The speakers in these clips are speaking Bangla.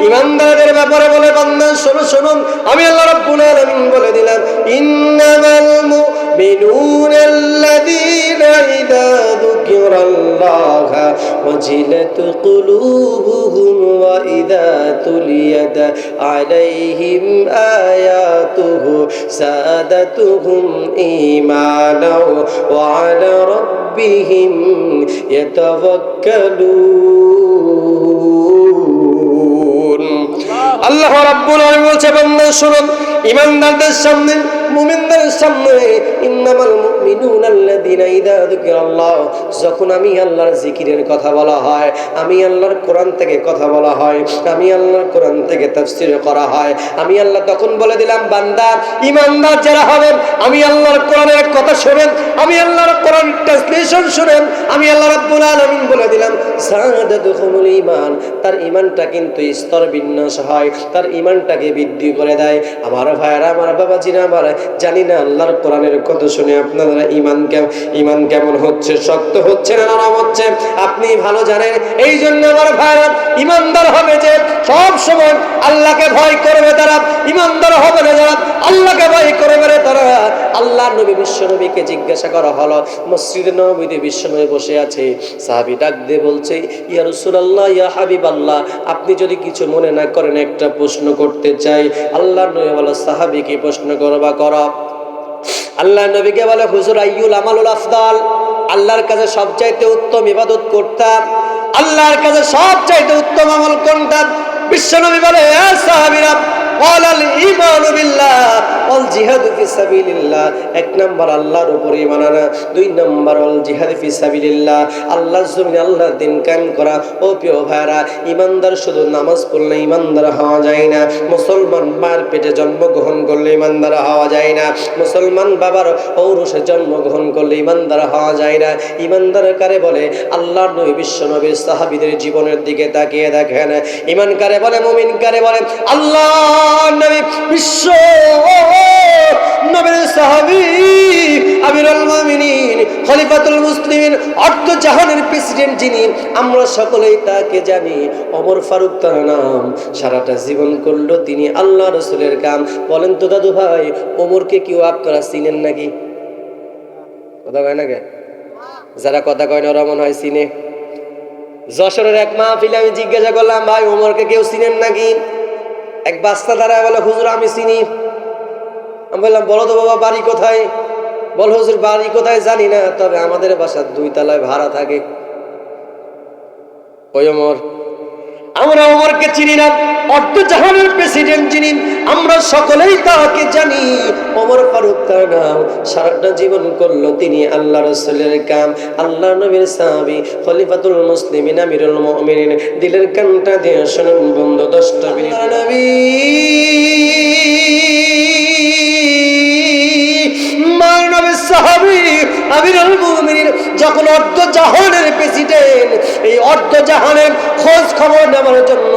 ইমানদারদের ব্যাপারে বলে বান্দা শোনো শোনো, আমি আল্লাহ রাব্বুল আলামিন বলে দিলাম ইন্নামাল মুমিনুনা আল্লাযীনা ইযা যুকিরাল্লাহু ওয়াজিলাত কুলুবুহুম ওয়া ইযা তুলিয়াত আলাইহিম আয়াতুহু সাদাতুহুম ঈমানাও ওয়া আলা রাব্বিহিম ইয়াতাওয়াক্কালুন। আল্লাহ রাব্বুল আলামিন বলছে বান্দা শুনুন, ঈমানদারদের সামনে, মুমিনদের সামনে ইন্নামাল মুমিনুনা আল্লাযীনা ইযা যুকিরাল্লাহ, যখন আমি আল্লাহর জিকিরের কথা বলা হয়, আমি আল্লাহর কোরআন থেকে কথা বলা হয়, আমি আল্লাহর কোরআন থেকে তাফসীর করা হয়, আমি আল্লাহ তখন বলে দিলাম বান্দা ঈমানদার যারা হবেন আমি আল্লাহর কোরআনের কথা শুনেন, আমি আল্লাহর কোরআন ট্রান্সলেশন শুনেন, আমি আল্লাহ রাব্বুল আলামিন বলে দিলাম সাদাতুহুমুল ঈমান, তার ঈমানটা কিন্তু স্তর বিন্যাস হয়, তার ঈমানটাকে বৃদ্ধি করে দেয়। আমার ভাইরা, আমার বাবাজিরা, আমার জানি না আল্লাহর কোরআনের কথা শুনে আপনারা ঈমান কেমন হচ্ছে, শক্ত হচ্ছে না নরম হচ্ছে, আপনি ভালো জানেন। এই জন্য আমার ভাইরা, ঈমানদার হবে যে সব সময় আল্লাহকে ভয় করবে তারা, ঈমানদার হবে না যারা আল্লাহকে ভয় করবে না তারা। আল্লাহ নবী বিশ্বনবীকে জিজ্ঞাসা করা হলো, মসজিদে নববীতে বিশ্বনবী বসে আছে, সাহাবী ডাক দিয়ে বলছে ইয়া রাসূলুল্লাহ, ইয়া হাবিবাল্লাহ, আপনি যদি কিছু মনে না করেন একটা প্রশ্ন করতে চাই। আল্লাহ নবী বলে সাহাবী কি প্রশ্ন করবা করো। আল্লাহ নবীকে বলে হুজুর আইয়ুল আমালুল আফদাল, আল্লাহর কাছে সবচাইতে উত্তম ইবাদত করতাম, আল্লাহর কাছে সবচাইতে উত্তম আমল কোনটা? বিশ্বনবী বলে এ সাহাবীরা ওয়ালাল ঈমানু বিল্লাহ ওয়াল জিহাদু ফি সাবিলিল্লাহ, এক নাম্বার আল্লাহর উপর ঈমান আনা, দুই নাম্বার ওয়াল জিহাদ ফি সাবিলিল্লাহ, আল্লাহর জমিনে আল্লাহর দ্বীন কায়েম করা। ও প্রিয় ভাইরা, ঈমানদার শুধু নামাজ পড়লে ঈমানদার হওয়া যায় না, মুসলমান মায়ের পেটে জন্মগ্রহণ করলে ঈমানদার হওয়া যায় না, মুসলমান বাবার ঔরসে জন্মগ্রহণ করলে ঈমানদার হওয়া যায় না। ঈমানদার কারে বলে? আল্লাহর নবী বিশ্বনবীর সাহাবীদের জীবনের দিকে তাকিয়ে দেখেন। ঈমান কারে বলে? মুমিন কারে বলে? আল্লাহ নবী বিশ্ব নবীর সাহাবী, আমিরুল মুমিনিন, খলিফাতুল মুসলিমিন, অর্ধ জাহানের প্রেসিডেন্ট যিনি, আমরা সকলেই তাকে জানি, ওমর ফারুক তার নাম। সারাটা জীবন করলো তিনি আল্লাহ রাসূলের কাম। বলেন তো দাদু ভাই, ওমরকে কেউ আপনারা চিনেন নাকি? কথা কয় না কে? যারা কথা কয় না ওরা মনে হয় চিনে। যশোরের এক মাহফিলে আমি জিজ্ঞাসা করলাম, ভাই ওমরকে কেউ চিনেন নাকি? এক বাচ্চা দাঁড়ায় বলে হুজুর আমি চিনি। আমি বললাম বলো তো বাবা বাড়ি কোথায়? বল হুজুর বাড়ি কোথায় জানি না, তবে আমাদের বাসার 2 তলায় ভাড়া থাকে। ওই ওমর। আমরা ওমরকে চিনি না, অর্ধ জাহানের প্রেসিডেন্ট যিনি, আমরা সকলেই তাকে জানি, ওমর ফারুক তার নাম। সারাটা জীবন করলো তিনি আল্লাহ রাসূলের কাম, আল্লাহ নবীর সাহাবী, খলিফাতুল মুসলিমিন, আমিরুল মুমিনিন। দিলের কানটা দিয়ে শুনুন বন্ধু, 10টা মিনিট। নবী মানবের সাহাবী, আমিরুল মুমিনিন যখন অর্ধ জাহানের প্রেসিডেন্ট, এই অর্ধ জাহানের খোঁজ খবর নেওয়ার জন্য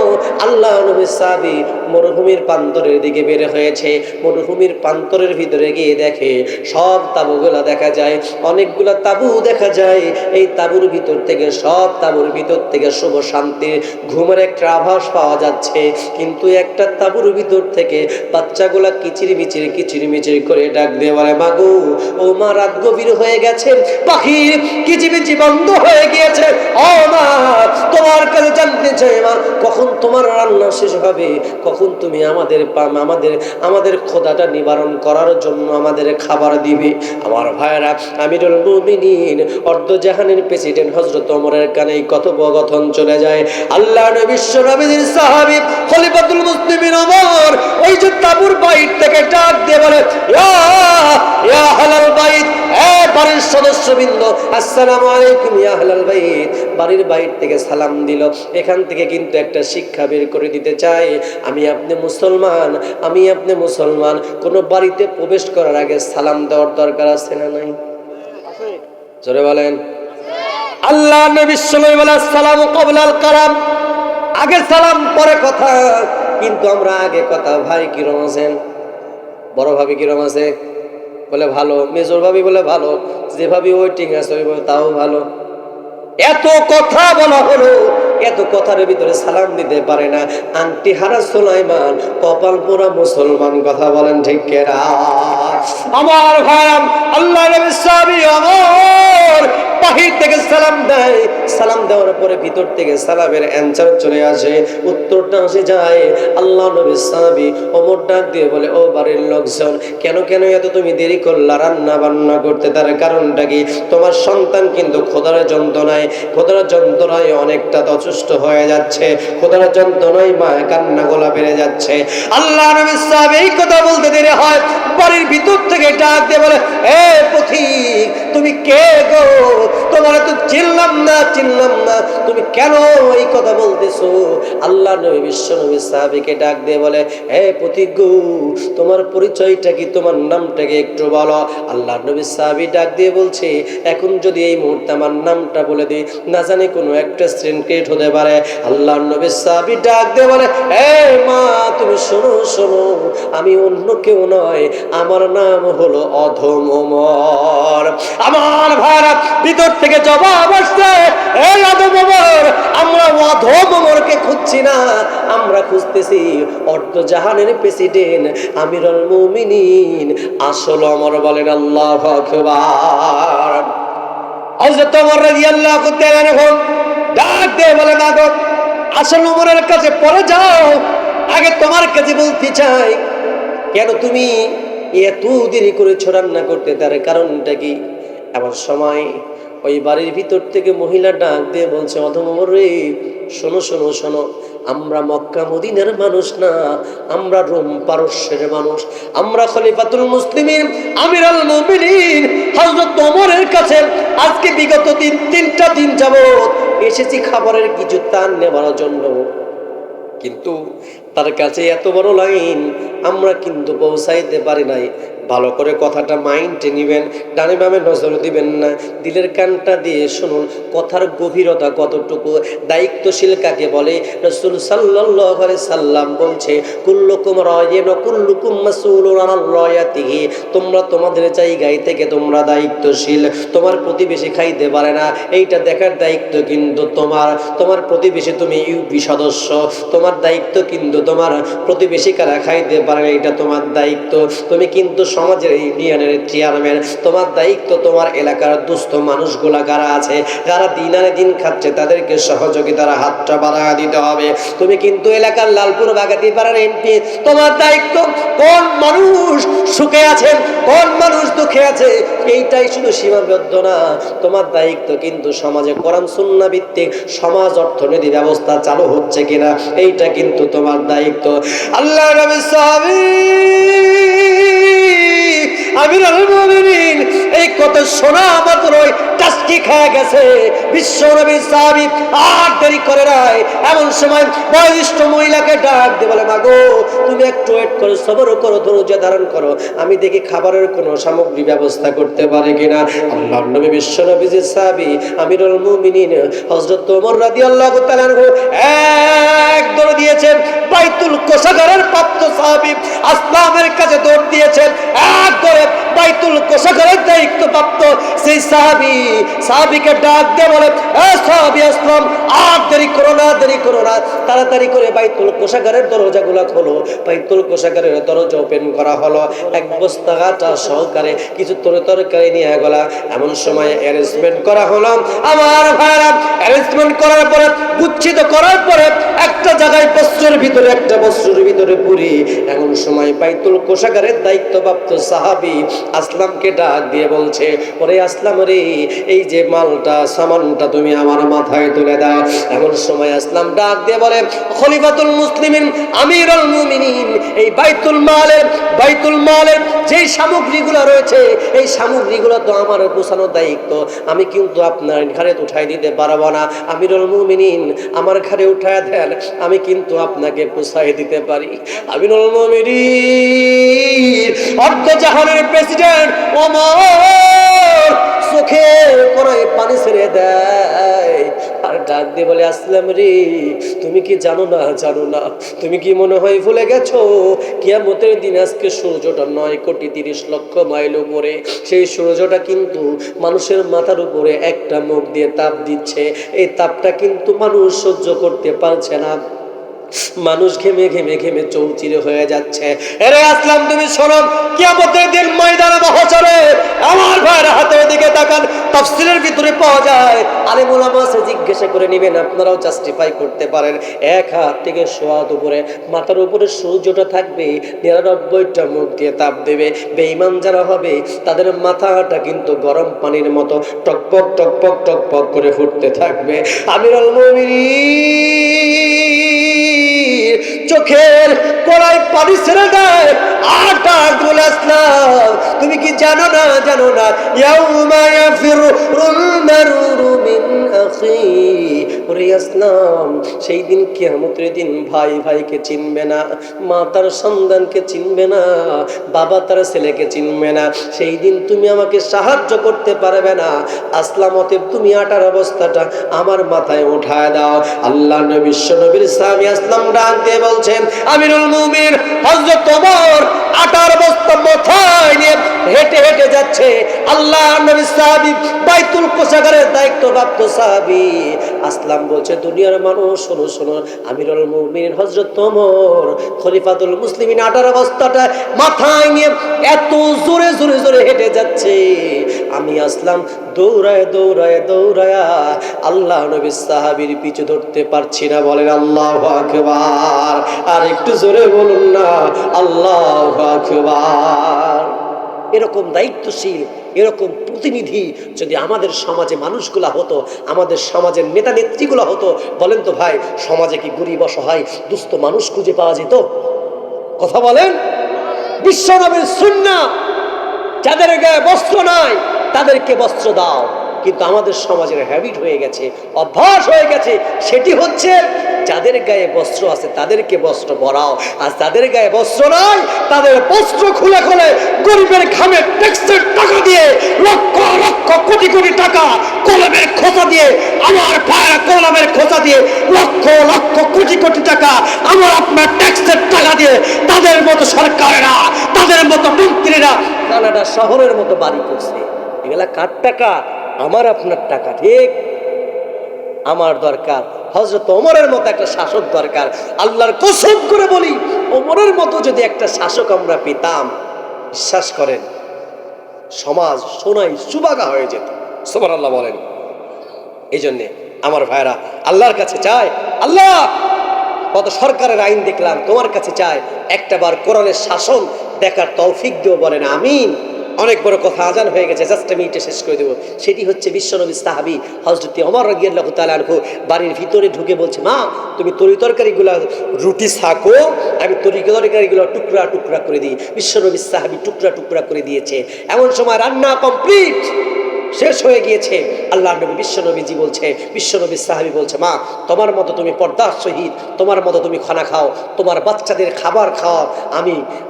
আল্লাহ নবীর সাহাবী মরুভূমির প্রান্তরের দিকে বের হয়েছে। মরুভূমির প্রান্তরের ভিতরে গিয়ে দেখে সব তাঁবুগুলা দেখা যায়, অনেকগুলা তাঁবু দেখা যায়। এই তাঁবুর ভিতর থেকে, সব তাঁবুর ভিতর থেকে শুভ শান্তির ঘুমের একটা আভাস পাওয়া যাচ্ছে। কিন্তু একটা তাঁবুর ভিতর থেকে বাচ্চাগুলা কিচিরমিচির করে ডাক দিয়ে বলে, মাগো ও মা, রাত গভীর হয়ে গেছে, পাখির কিচিমিচি বন্ধ হয়ে গিয়েছে, ও মা তোমার কাছে জানতে চাই মা, কখন তোমার রান্না শেষ হবে, কখন তুমি আমাদের খোদাটা নিবারণ করার জন্য আমাদের খাবার দিবে। আমার ভাইরা, আমিরুল মুমিনিন, অর্ধ জাহানের প্রেসিডেন্ট হযরত ওমরের কানে কথোপকথন চলে যায়। আল্লাহ বিশ্ব নবীর সাহাবী খলিফাতুল মুসলিমিন ওমর ওই যে তাঁবুর বাইর থেকে ডাক দিয়ে বলে, ইয়া আহলাল বাইত, এ বাড়ির সদস্যবৃন্দ, আসসালামু আলাইকুম ইয়া আহলাল বাইত। বাড়ির বাইর থেকে সালাম দিল। এখান থেকে কিন্তু একটা শিক্ষা বের করে দিতে চাই, আমি আপনি মুসলমান, কোন বাড়িতে প্রবেশ করার আগে সালাম দেওয়ার দরকার আছে না নাই? জোরে বলেন। আল্লাহ নবী সাল্লাল্লাহু আলাইহি ওয়াসাল্লাম ক্বাবলাল কালাম, আগে সালাম পরে কথা। কিন্তু আমরা আগে কথা। ভাই কিরম আছেন? বড় ভাবি কিরম আছে? বলে ভালো। মেজর ভাবি বলে ভালো। যে ভাবি ওয়েটিং আছে তাও ভালো। এত কথা বলা হলো, এত কথার ভিতরে সালাম দিতে পারে না। আংটি হারা সুলাইমান, কপাল পোড়া মুসলমান। কথা বলেন ঠিক কিনা? আমার ভাইরা, আল্লাহ নবীর সাহাবী ওমর বাহির থেকে সালাম দেয়, সালাম দেওয়ার পরে ভিতর থেকে সালামের অ্যানসার চলে আসে, উত্তরটা আসে যায়। আল্লাহ নবীর সাহাবী ওমর ডাক দিয়ে বলে, ও বাড়ির লোকজন, কেন এত তুমি দেরি করলা রান্না বান্না করতে? তার কারণটা কি? তোমার সন্তান কিন্তু খোদার যন্ত্রণায় অনেকটা অসুস্থ হয়ে যাচ্ছে, খোদার যন্ত্রণায় মা কান্না গোলা বেড়ে যাচ্ছে। আল্লাহ নবীর সাহাবী এই কথা বলতে দেরি হয়, বাড়ির ভিতর থেকে ডাক দিয়ে বলে, এ পথিক, তুমি কে গো? তোমার তো চিনলাম না, তুমি কেন এই কথা বলতেছো? আল্লাহ নবী বিশ্ব নবী সাহাবীকে ডাক দিয়ে বলে, হে পথিক গো, তোমার পরিচয়টা কি, তোমার নামটা কি একটু বলো। আল্লাহ নবী সাহাবী ডাক দিয়ে বলছে, এখন যদি এই মুহূর্তে আমার নামটা বলে দিই, না জানি কোনো একটা সিন ক্রিয়েট হতে পারে। আল্লাহ নবী সাহাবী ডাক দিয়ে বলে, হে মা, তুমি শোনো, আমি অন্য কেউ নয়, আমার নাম হলো অধম ওমর। আমার ভাইরা, ভিতর থেকে জবাব আসছে, এই অধম ওমর, আমরা অধম ওমরকে খুঁজছি না, আমরা খুঁজতেছি অর্ধজাহানের প্রেসিডেন্ট আমিরুল মুমিনিন আসল ওমর। বলেন আল্লাহু আকবার। হযরত ওমর রাদিয়াল্লাহু তাআলা আনহু ডাক দিয়ে বলে, মাগো, আসল ওমরের কাছে পরে যাও, আগে তোমার কাছে বলতে চাই, কেন তুমি এত দেরি করেছো রান্না করতে? তার কারণটা কি? এমন সময় ওই বাড়ির ভিতর থেকে মহিলা ডাক দিয়ে বলছে, অধম ওমর রে, শোনো, আমরা মক্কা মদিনার মানুষ না, আমরা রোম পারস্যের মানুষ, আমরা খলিফাতুল মুসলিমিন আমিরুল মুমিনিন হযরত ওমরের কাছে আজকে বিগত তিনটা দিন যাবত এসেছি খাবারের কিছু তান নেওয়ার জন্য, কিন্তু তার কাছে এত বড় লাইন আমরা কিন্তু পৌঁছাইতে পারি নাই। ভালো করে কথাটা মাইন্ডে নিবেন, ডানে বামে নজর দিবেন না, দিলের কানটা দিয়ে শুনুন কথার গভীরতা কতটুকু। দায়িত্বশীল কাকে বলে? রাসূল সাল্লাল্লাহু আলাইহি সাল্লাম বলছে, কুল্লুকুম রায়িন ওয়া কুল্লুকুম মাসউলুন আন রায়াতিহি। তোমরা তোমাদের জায়গায় থেকে তোমরা দায়িত্বশীল, তোমার প্রতিবেশী খাইতে পারে না এইটা দেখার দায়িত্ব কিন্তু তোমার প্রতিবেশী, তুমি ইউপি সদস্য, তোমার দায়িত্ব কিন্তু তোমার প্রতিবেশী কারা খাইতে পারে না এটা তোমার দায়িত্ব। তুমি কিন্তু সমাজের ইউনিয়নের চেয়ারম্যান, তোমার দায়িত্ব তোমার এলাকার দুস্থ মানুষগুলা কারা আছে, যারা দিন আনে দিন খাচ্ছে, তাদেরকে সহযোগিতার হাতটা বাড়ায় দিতে হবে। তুমি কিন্তু এলাকার লালপুর বাগাতি পাড়ার এমপি, তোমার দায়িত্ব কোন মানুষ সুখে আছেন, কোন মানুষ দুঃখে আছে এইটাই শুধু সীমাবদ্ধ না, তোমার দায়িত্ব কিন্তু সমাজে কোরআন সুন্নাহ ভিত্তিক সমাজ অর্থনীতি ব্যবস্থা চালু হচ্ছে কিনা এইটা কিন্তু তোমার দায়িত্ব। আল্লাহ নবী সাহাবী আমিরুল মুমিনিন এই কথা শোনা মাত্রই টাস্কি খেয়ে গেছে বিশ্ব নবী সাহাবী, আর দেরি করে নাই। এমন সময় বয়োজ্যেষ্ঠ মহিলাকে ডাক দিয়ে বলে, মাগো, তুমি একটু ওয়েট করো, সবর করো, ধৈর্য ধারণ করো, আমি দেখি খাবারের কোনো সামগ্রী ব্যবস্থা করতে পারে কিনা। আল্লাহর নবী বিশ্ব নবীজির সাহাবী আমিরুল মুমিনিন হযরত ওমর রাদিয়াল্লাহু তাআলা আনহু এক দৌড় দিয়েছেন, বাইতুল কোষাগারের প্রাপ্ত সাহাবী আসলামের কাছে দৌড় দিয়েছেন, এক দৌড়ে বাইতুল কোষাগারের দায়িত্বপ্রাপ্ত সেই সাহাবীকে ডাক দিয়ে বলে, এ সাহাবী আসলাম, আর দেরি করো না, তাড়াতাড়ি করে বাইতুল কোষাগারের দরজাগুলো খোলো। বাইতুল কোষাগারের দরজা ওপেন করা হলো, এক বস্তা আটা সহকারে কিছু তরকারি নিয়ে গেল। এমন সময় অ্যারেঞ্জমেন্ট করা হলো। আমার ভাইরা, অ্যারেঞ্জমেন্ট করার পরে, গুচ্ছিত করার পরে একটা জায়গায় বস্ত্রের ভিতরে পুরি। এমন সময় বাইতুল কোষাগারের দায়িত্বপ্রাপ্ত সাহাবী আসলামকে ডাক দিয়ে বলছে, ওরে আসলাম রে, এই যে মালটা সামানটা তুমি আমার মাথায় তুলে দাও। এমন সময় আসলাম ডাক দিয়ে বলে, খলিফাতুল মুসলিমিন আমিরুল মুমিনিন এই বাইতুল মালের যে সামগ্রীগুলো রয়েছে, এই সামগ্রীগুলো তো আমার গোছানোর দায়িত্ব, আমি কিন্তু আপনার ঘাড়ে উঠাই দিতে পারবো না। আমিরুল মুমিনিন আমার ঘাড়ে উঠায় দেন, আমি কিন্তু আপনাকে পৌঁছায় দিতে পারি। আমিনুল মুমিনিন অর্ধ জাহানের প্রেসিডেন্ট ওমর চোখে কোনায় পানি ছেড়ে দেয় আর ডাক দিয়ে বলে, আসলাম রে, তুমি কি জানো না, তুমি কি মনে হয় ভুলে গেছো কিয়ামতের দিন আজকে সূর্যটা 9,30,00,000 মাইল উপরে, সেই সূর্যটা কিন্তু মানুষের মাথার উপরে একটা মুখ দিয়ে তাপ দিচ্ছে। এই তাপটা কিন্তু মানুষ সহ্য করতে পারছে না, মানুষ ঘেমে ঘেমে ঘেমে চৌচিরে হয়ে যাচ্ছে। এরে আসলাম, তুমি শোনো, কিয়ামতের দিন ময়দানে মহাশরে আমার ভাইয়ের হাতের দিকে তাকান, তাফসীরের ভিতরে পাওয়া যায়, আলেম ওলামা সে জিজ্ঞাসা করে নেবেন, আপনারাও জাস্টিফাই করতে পারেন। এক হাত থেকে সোয়াদ উপরে মাথার উপরে সূর্যটা থাকবে, 99টা মুখ দিয়ে তাপ দেবে। বেঈমান যারা হবে তাদের মাথাটা কিন্তু গরম পানির মতো টকপক টকপক টকপক করে ফুটতে থাকবে। আমিরুল মুমিনিন চোখের কোলায় পানি ছেড়ে দেয় আর ডাক বলে, আসলাম তুমি কি জানো না, ইয়াউমা ইয়াফিরুল মারউ মিন আখি, ওরে আসলাম সেই দিন কিয়ামতের দিন ভাই ভাইকে চিনবে না, মা তার সন্তানকে চিনবে না, বাবা তার ছেলেকে চিনবে না, সেই দিন তুমি আমাকে সাহায্য করতে পারবে না। আসলাম অতএব তুমি আটার অবস্থাটা আমার মাথায় উঠায় দাও। আল্লাহ নবী বিশ্ব নবীর সাহাবী আসলাম ডাক দিয়ে বলছেন, আমিরুল মুমিনিন হযরত ওমর আটার বস্তা মাথায় নিয়ে হেঁটে হেঁটে যাচ্ছে। আল্লাহ নবী সাহাবী বাইতুল কোষাগারের দায়িত্বপ্রাপ্ত সাহাবী আসলাম বলছে, দুনিয়ার মানুষ শোনো শোনো, আমিরুল মুমিনিন হযরত ওমর খলিফাতুল মুসলিমিন আটার বস্তাটা মাথায় নিয়ে এত জোরে জোরে জোরে হেঁটে যাচ্ছে, আমি আসলাম দৌড়ায় দৌড়ায় দৌড়ায় আল্লাহ নবী সাহাবীর পিছু ধরতে পারছি না। বলেন আল্লাহু আকবার, আর একটু জোরে বলুন না, আল্লাহু আকবার। এরকম দায়িত্বশীল, এরকম প্রতিনিধি যদি আমাদের সমাজে মানুষগুলা হতো, আমাদের সমাজের নেতা নেত্রীগুলা হতো, বলেন তো ভাই, সমাজে কি গরিব অসহায় দুস্থ মানুষ খুঁজে পাওয়া যেত? কথা বলেন। বিশ্বনবীর সুন্নাহ, যাদের গায়ে বস্ত্র নাই তাদেরকে বস্ত্র দাও, কিন্তু আমাদের সমাজের হ্যাবিট হয়ে গেছে, অভ্যাস হয়ে গেছে, সেটি হচ্ছে যাদের গায়ে বস্ত্র আছে তাদেরকে বস্ত্র পরাও, আর যাদের গায়ে বস্ত্র নাই তাদের বস্ত্র খুলে খুলে গরিবের ঘামের ট্যাক্সের টাকা দিয়ে লক্ষ লক্ষ কোটি কোটি টাকা কলমের খোঁচা দিয়ে, আমার ভাইয়েরা কলমের খোঁচা দিয়ে লক্ষ লক্ষ কোটি কোটি টাকা আমার আপনার ট্যাক্সের টাকা দিয়ে তাদের মতো সরকারেরা, তাদের মতো মন্ত্রীরা কানাডা শহরের মতো বাড়ি করছে। এগুলা কার টাকা? আমার আপনার টাকা। ঠিক, আমার দরকার হযরত ওমরের মতো একটা শাসক দরকার। আল্লাহর কসম করে বলি, ওমরের মতো যদি একটা শাসক আমরা পেতাম, বিশ্বাস করেন সমাজ সোনায় সুবাগা হয়ে যেত। সুবহানাল্লাহ বলেন। এই জন্যে আমার ভাইরা আল্লাহর কাছে চায়, আল্লাহ কত সরকারের আইন দেখলাম, তোমার কাছে চায় একটা বার কোরআনের শাসন দেখার তৌফিক দিও। বলেন আমিন। অনেক বড় কথা, আজান হয়ে গেছে, জাস্ট আমি এটা শেষ করে দেবো। সেটি হচ্ছে বিশ্বনবী সাহাবী হযরত ওমর রাদিয়াল্লাহু তাআলা আনহু বাড়ির ভিতরে ঢুকে বলছে, মা তুমি তরি তরকারিগুলো রুটি ছাকো, আমি তরি তরকারিগুলো টুকরা টুকরা করে দিই। বিশ্বনবী সাহাবী টুকরা টুকরা করে দিয়েছে। এমন সময় রান্না কমপ্লিট, শেষ হয়ে গিয়েছে। আল্লাহ নবী বিশ্বনবীজি বলছে, বিশ্বনবী সাহাবী বলছে, মা তোমার মতো তুমি পর্দার সহিত, তোমার মতো তুমি খানা খাও, তোমার বাচ্চাদের খাবার খাও,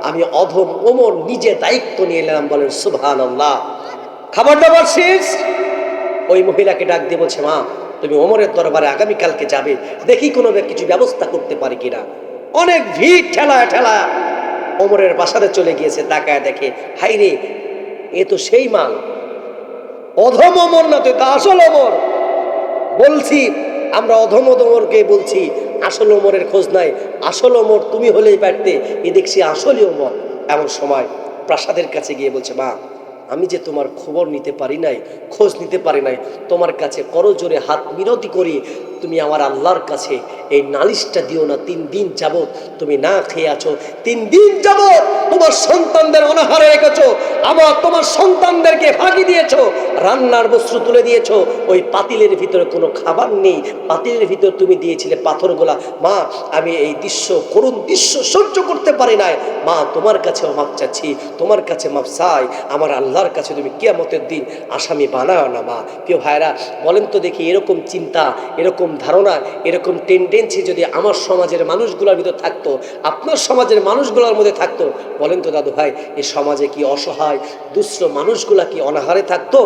আমি অধম ওমর নিজে দায়িত্ব নিয়ে নিলাম। বলেন সুবহানাল্লাহ। খাবার দাবার শেষ, ওই মহিলাকে ডাক দিয়ে বলছে, মা তুমি ওমরের দরবারে আগামীকালকে যাবে, দেখি কোনো কিছু ব্যবস্থা করতে পারি কিনা। অনেক ভিড়, ঠেলা ঠেলা ওমরের বাসাতে চলে গিয়েছে। তাকায় দেখে, হাই রে, এ তো সেই মাল, অধম ওমর না, তো আসল ওমর। বলছি আমরা অধম ওমরকে বলছি, আসল ওমরের খোঁজ নাই। আসল ওমর তুমি হলেই পারতে, এ দেখছি আসলই ওমর। এমন সময় প্রাসাদের কাছে গিয়ে বলছে, মা আমি যে তোমার খবর নিতে পারি নাই, খোঁজ নিতে পারি নাই, তোমার কাছে করজোরে হাত মিনতি করি, তুমি আমার আল্লাহর কাছে এই নালিশটা দিও না। 3 দিন যাবত তুমি না খেয়ে আছো, 3 দিন যাবত তোমার সন্তানদের অনাহারে রেখেছো, আমার তোমার সন্তানদেরকে ফাঁকি দিয়েছো, রান্নার বস্ত্র তুলে দিয়েছো, ওই পাতিলের ভিতরে কোনো খাবার নেই, পাতিলের ভিতরে তুমি দিয়েছিলে পাথরগুলা। মা আমি এই দৃশ্য, করুণ দৃশ্য সহ্য করতে পারি নাই, মা তোমার কাছেও মাপ চাচ্ছি, তোমার কাছে মাপ চাই, আমার আল্লাহর কাছে তুমি কিয়ামতের দিন আসামি বানাও না। মা প্রিয় ভাইরা বলেন তো দেখি, এরকম চিন্তা, এরকম এরকম ধারণা, এরকম টেন্ডেন্সি যদি আমার সমাজের মানুষগুলোর ভিতর থাকতো, আপনার সমাজের মানুষগুলোর মধ্যে থাকতো, বলেন তো দাদু ভাই, এই সমাজে কি অসহায় দুঃস্থ মানুষগুলা কি অনাহারে থাকতো?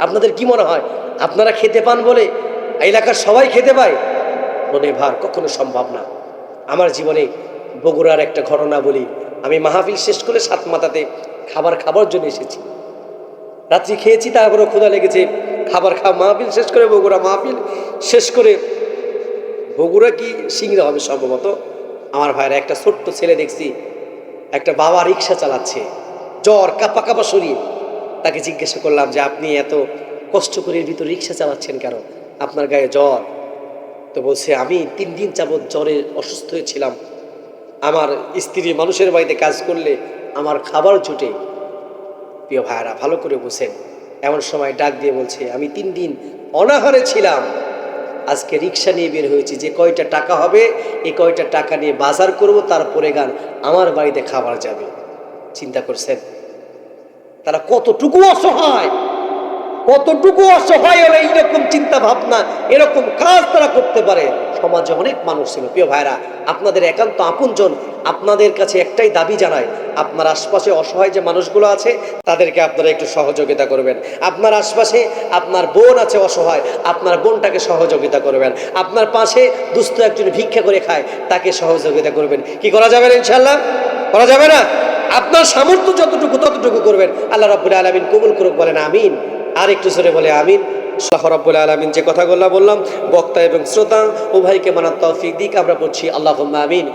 আপনাদের কি মনে হয় আপনারা খেতে পান বলে এলাকার সবাই খেতে পায়? মনে ভার কখনো সম্ভব না। আমার জীবনে বগুড়ার একটা ঘটনা বলি। আমি মাহফিল শেষ করে সাত মাথাতে খাবার জন্য এসেছি। রাত্রি খেয়েছি, তারপরে ক্ষুধা লেগেছে, মাহফিল শেষ করে মাহফিল শেষ করে বগুড়া কি সিংড়া হবে সম্ভবত, আমার ভাইয়ের একটা ছোট্ট ছেলে দেখছি, একটা বাবা রিক্সা চালাচ্ছে, জ্বর, কাপা কাপা শরীর। তাকে জিজ্ঞাসা করলাম যে আপনি এত কষ্ট করে এর ভিতর রিক্সা চালাচ্ছেন কেন, আপনার গায়ে জ্বর? তো বলছে আমি 3 দিন যাবৎ জ্বরে অসুস্থ হয়েছিলাম, আমার স্ত্রী মানুষের বাড়িতে কাজ করলে আমার খাবার জুটে। প্রিয় ভাইরা ভালো করে বুঝেন, এমন সময় ডাক দিয়ে বলছে আমি 3 দিন অনাহারে ছিলাম, আজকে রিক্সা নিয়ে বের হয়েছি, যে কয়টা টাকা হবে এই কয়টা টাকা নিয়ে বাজার করব, তারপরে গান আমার বাড়িতে খাবার যাবে। চিন্তা করছেন তারা কতটুকু অসহায়, কতটুকু অসহায় হলে এইরকম চিন্তা ভাবনা, এরকম কাজ তারা করতে পারে। সমাজে অনেক মানুষ ছিল। প্রিয় ভাইরা, আপনাদের একান্ত আপনজন, আপনাদের কাছে একটাই দাবি জানায়, আপনার আশপাশে অসহায় যে মানুষগুলো আছে তাদেরকে আপনারা একটু সহযোগিতা করবেন। আপনার আশপাশে আপনার বোন আছে অসহায়, আপনার বোনটাকে সহযোগিতা করবেন। আপনার পাশে দুস্থ একজন ভিক্ষা করে খায়, তাকে সহযোগিতা করবেন। কি করা যাবে না? ইনশাল্লাহ করা যাবে না? আপনার সামর্থ্য যতটুকু ততটুকু করবেন। আল্লাহ রাব্বুল আলামিন কবুল করুক, বলেন আমিন। আর একটু জোরে বলে আমিন। আল্লাহ রাব্বুল আলামিন যে কথাগুলো বললাম, বক্তা এবং শ্রোতা উভয়কে মানার তৌফিক দিক। আমরা পড়ছি আল্লাহুম্মা আমিন।